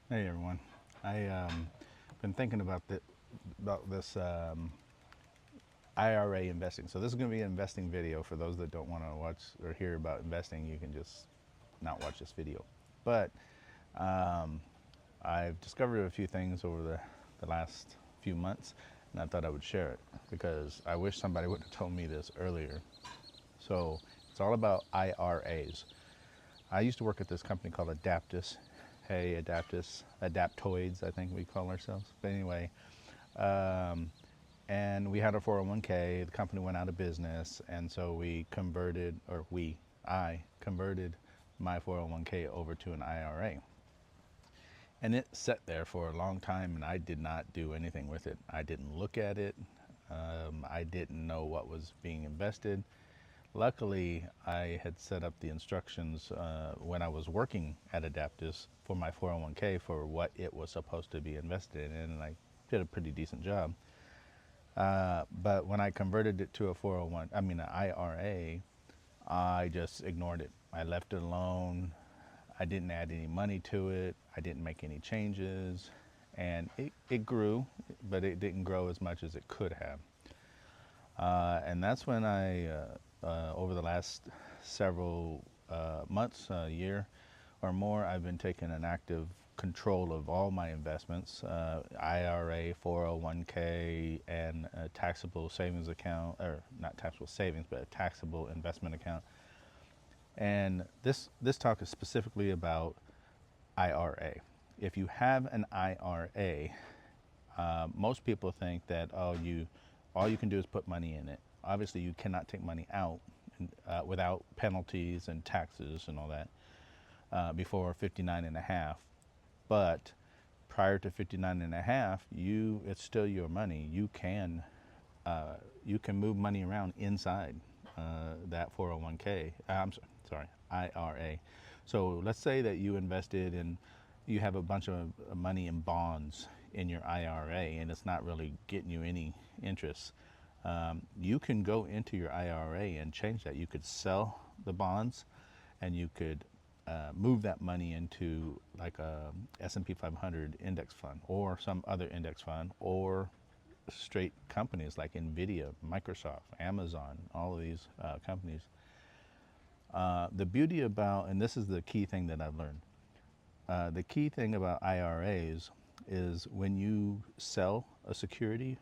Hey everyone, I been thinking about this IRA investing. So this is going to be an investing video. For those that don't want to watch or hear about investing, you can just not watch this video. But I've discovered a few things over the last few months, and I thought I would share it because I wish somebody would have told me this earlier. So it's all about IRAs. I used to work at this company called Adaptus. Hey, Adaptus, Adaptoids, I think we call ourselves. But anyway, and we had a 401k. The company went out of business, and so I converted my 401k over to an IRA. And it sat there for a long time, and I did not do anything with it. I didn't look at it. I didn't know what was being invested. Luckily, I had set up the instructions when I was working at Adaptus for my 401k for what it was supposed to be invested in, and I did a pretty decent job. But when I converted it to an IRA, I just ignored it. I left it alone. I didn't add any money to it. I didn't make any changes. And it grew, but it didn't grow as much as it could have. And that's when over the last several months, a year or more, I've been taking an active control of all my investments, IRA, 401k, and a taxable savings account, or not taxable savings, but a taxable investment account. And this talk is specifically about IRA. If you have an IRA, most people think that all you can do is put money in it. Obviously, you cannot take money out without penalties and taxes and all that before 59 and a half. But prior to 59 and a half, it's still your money. You can move money around inside that 401k. I'm sorry, IRA. So let's say that you have a bunch of money in bonds in your IRA, and it's not really getting you any interest. You can go into your IRA and change that. You could sell the bonds, and you could move that money into like a S&P 500 index fund or some other index fund, or straight companies like Nvidia, Microsoft, Amazon, all of these companies. The beauty about, and this is the key thing that I've learned, the key thing about IRAs is when you sell a security,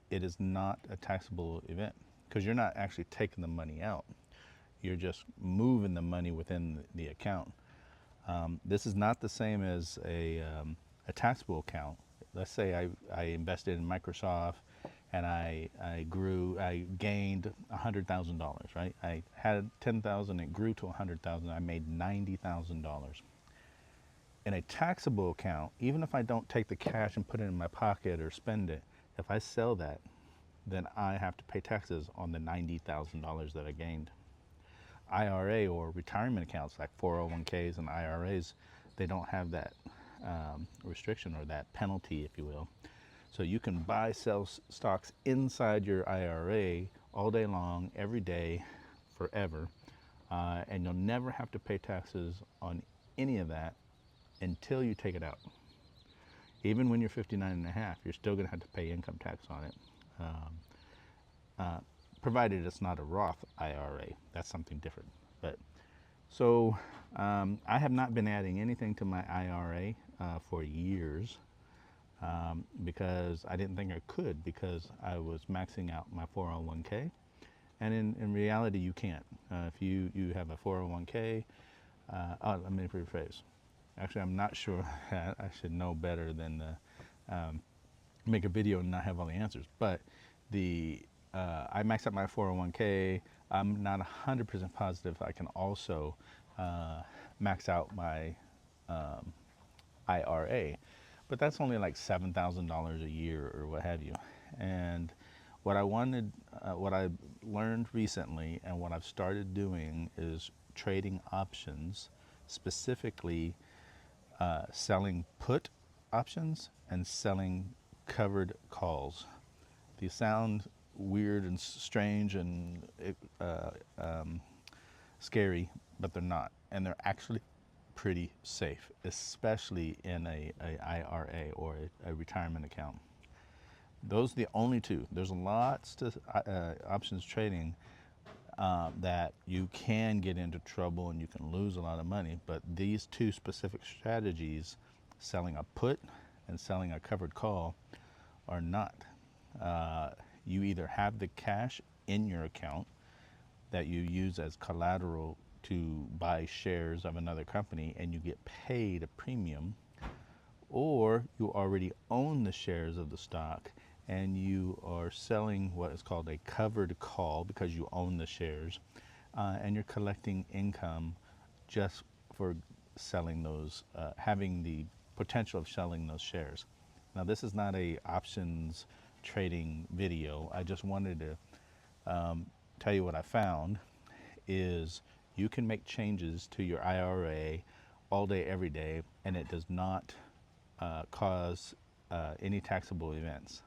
it is not a taxable event because you're not actually taking the money out. You're just moving the money within the account. This is not the same as a taxable account. Let's say I invested in Microsoft and I gained $100,000, right? I had 10,000, it grew to 100,000, I made $90,000. In a taxable account, even if I don't take the cash and put it in my pocket or spend it, if I sell that, then I have to pay taxes on the $90,000 that I gained. IRA or retirement accounts like 401ks and IRAs, they don't have that restriction or that penalty, if you will. So you can buy, sell stocks inside your IRA all day long, every day, forever, and you'll never have to pay taxes on any of that until you take it out. Even when you're 59 and a half, you're still going to have to pay income tax on it, provided it's not a Roth IRA. That's something different. But so I have not been adding anything to my IRA for years because I didn't think I could, because I was maxing out my 401k. And in reality, you can't. If you have a 401k, let me rephrase. Actually, I'm not sure. I should know better than make a video and not have all the answers. But I maxed out my 401k. I'm not 100% positive I can also max out my IRA, but that's only like $7,000 a year or what have you. And what I learned recently, and what I've started doing, is trading options, specifically selling put options and selling covered calls. These sound weird and strange and scary, but they're not, and they're actually pretty safe, especially in a IRA or a retirement account. Those are the only two. There's lots to options trading that you can get into trouble and you can lose a lot of money. But these two specific strategies, selling a put and selling a covered call, are not. You either have the cash in your account that you use as collateral to buy shares of another company and you get paid a premium, or you already own the shares of the stock and you are selling what is called a covered call because you own the shares, and you're collecting income just for selling those, having the potential of selling those shares. Now, this is not a options trading video. I just wanted to tell you what I found is you can make changes to your IRA all day, every day, and it does not cause any taxable events.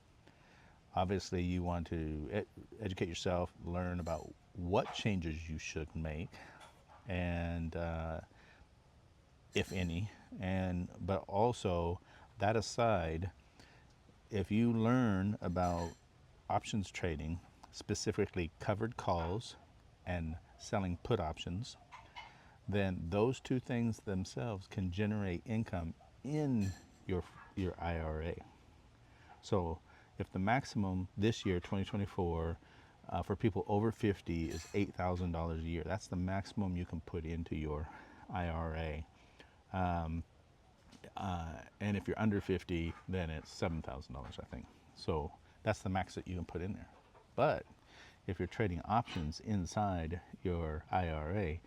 Obviously, you want to educate yourself, learn about what changes you should make, and if any, but also that aside, if you learn about options trading, specifically covered calls and selling put options, then those two things themselves can generate income in your IRA. So if the maximum this year, 2024, for people over 50 is $8,000 a year, that's the maximum you can put into your IRA. And if you're under 50, then it's $7,000, I think. So that's the max that you can put in there. But if you're trading options inside your IRA,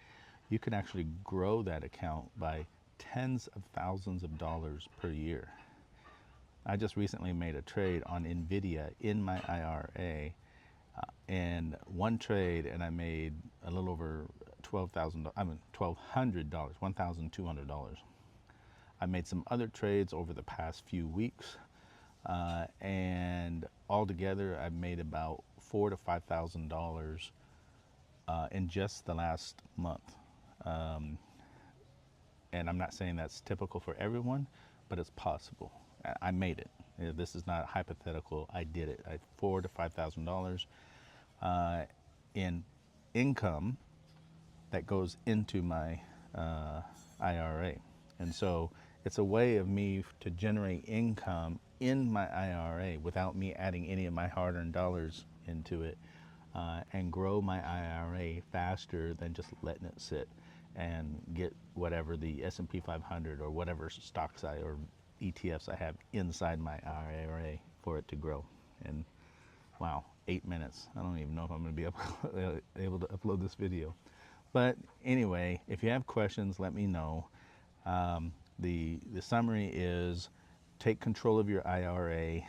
you can actually grow that account by tens of thousands of dollars per year. I just recently made a trade on NVIDIA in my IRA, and one trade, and I made a little over $1,200, $1,200. I made some other trades over the past few weeks, and altogether I've made about $4,000 to $5,000 in just the last month. And I'm not saying that's typical for everyone, but it's possible. I made it. This is not hypothetical. I did it. I had $4,000 to $5,000 in income that goes into my IRA. And so it's a way of me to generate income in my IRA without me adding any of my hard-earned dollars into it, and grow my IRA faster than just letting it sit and get whatever the S&P 500 or whatever stocks or ETFs I have inside my IRA for it to grow. And wow, 8 minutes. I don't even know if I'm going to be able to upload this video. But anyway, if you have questions, let me know. The summary is take control of your IRA.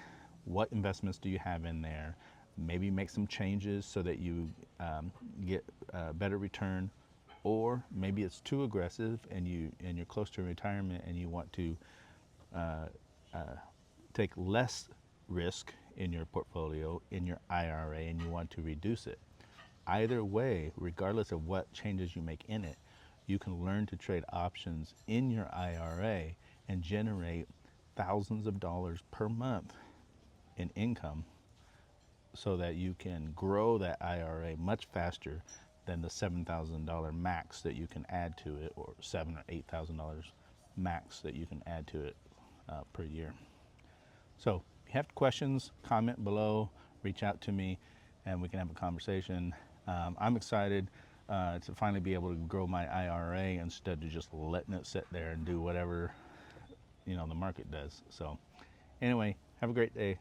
What investments do you have in there? Maybe make some changes so that you get a better return, or maybe it's too aggressive and you're close to retirement and you want to take less risk in your portfolio, in your IRA, and you want to reduce it. Either way, regardless of what changes you make in it, you can learn to trade options in your IRA and generate thousands of dollars per month in income so that you can grow that IRA much faster than the $7,000 max that you can add to it, or $7,000 or $8,000 max that you can add to it per year. So if you have questions, comment below, reach out to me, and we can have a conversation. I'm excited to finally be able to grow my IRA instead of just letting it sit there and do whatever the market does. So anyway, have a great day.